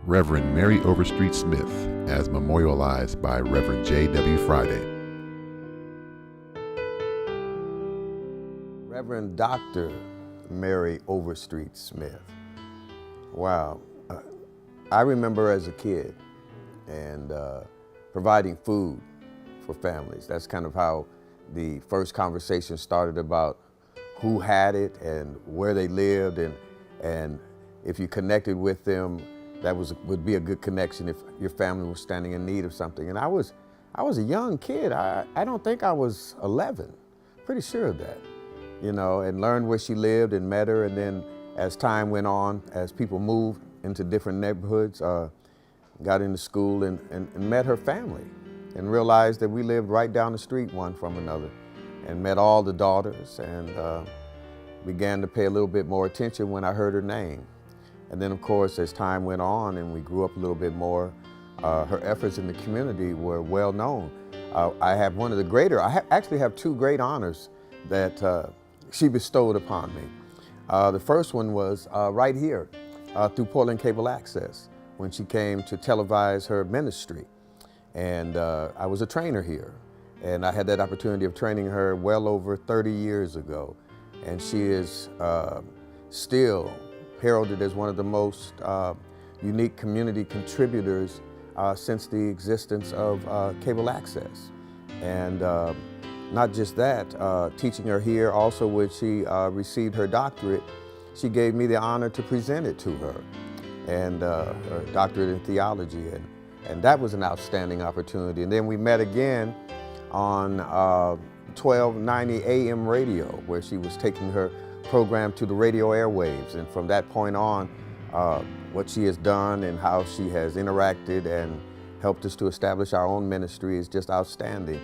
Reverend Mary Overstreet-Smith, as memorialized by Reverend J.W. Friday. Reverend Dr. Mary Overstreet-Smith. Wow. I remember as a kid and providing food for families. That's kind of how the first conversation started about who had it and where they lived, and if you connected with them, that would be a good connection if your family was standing in need of something. And I was a young kid. I don't think I was 11, pretty sure of that, you know, and learned where she lived and met her. And then as time went on, as people moved into different neighborhoods, got into school and met her family and realized that we lived right down the street one from another, and met all the daughters, and began to pay a little bit more attention when I heard her name. And then, of course, as time went on and we grew up a little bit more, her efforts in the community were well known. I actually have two great honors that she bestowed upon me. The first one was right here through Portland Cable Access, when she came to televise her ministry. And I was a trainer here, and I had that opportunity of training her well over 30 years ago. And she is still heralded as one of the most unique community contributors since the existence of cable access. And not just that, teaching her here, also when she received her doctorate, she gave me the honor to present it to her, and her doctorate in theology. And that was an outstanding opportunity. And then we met again on 1290 AM radio, where she was taking her program to the radio airwaves. And from that point on, what she has done and how she has interacted and helped us to establish our own ministry is just outstanding.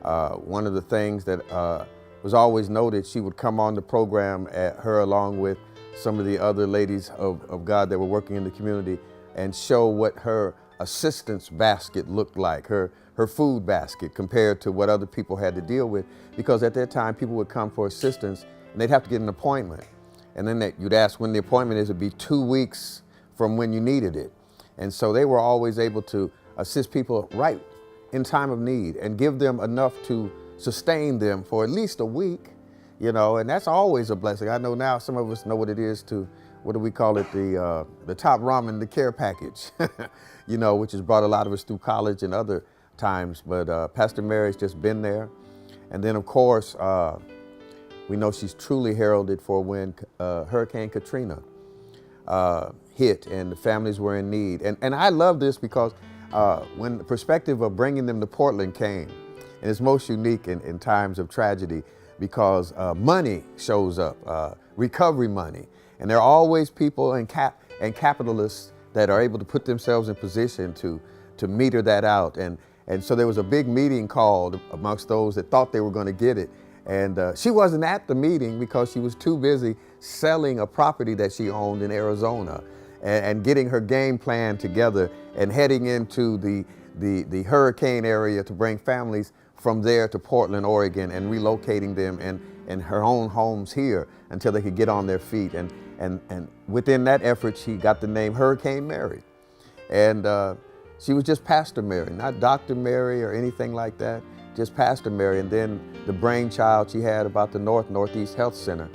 One of the things that was always noted, she would come on the program, her along with some of the other ladies of God that were working in the community, and show what her assistance basket looked like, her food basket, compared to what other people had to deal with. Because at that time, people would come for assistance and they'd have to get an appointment. And then you'd ask when the appointment is. It'd be 2 weeks from when you needed it. And so they were always able to assist people right in time of need and give them enough to sustain them for at least a week, you know, and that's always a blessing. I know now some of us know what it is to, what do we call it, the top ramen, the care package, you know, which has brought a lot of us through college and other times. But Pastor Mary's just been there. And then, of course, we know she's truly heralded for when Hurricane Katrina hit and the families were in need. And I love this because when the perspective of bringing them to Portland came, and it's most unique in times of tragedy, because money shows up, recovery money. And there are always people and capitalists that are able to put themselves in position to meter that out. And so there was a big meeting called amongst those that thought they were going to get it. And she wasn't at the meeting because she was too busy selling a property that she owned in Arizona and getting her game plan together and heading into the hurricane area to bring families from there to Portland, Oregon, and relocating them in her own homes here until they could get on their feet. And within that effort, she got the name Hurricane Mary. And she was just Pastor Mary, not Dr. Mary or anything like that, just Pastor Mary. And then the brainchild she had about the Northeast Health Center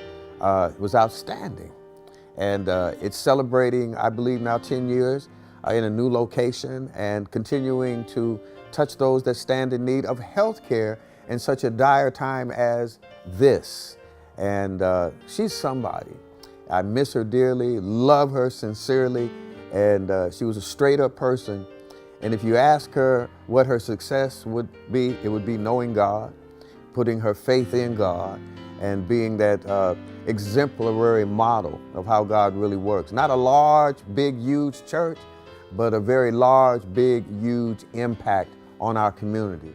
was outstanding. And it's celebrating, I believe now 10 years in a new location, and continuing to touch those that stand in need of health care in such a dire time as this. And she's somebody. I miss her dearly, love her sincerely, and she was a straight up person. And if you ask her what her success would be, it would be knowing God, putting her faith in God, and being that exemplary model of how God really works. Not a large, big, huge church, but a very large, big, huge impact on our community.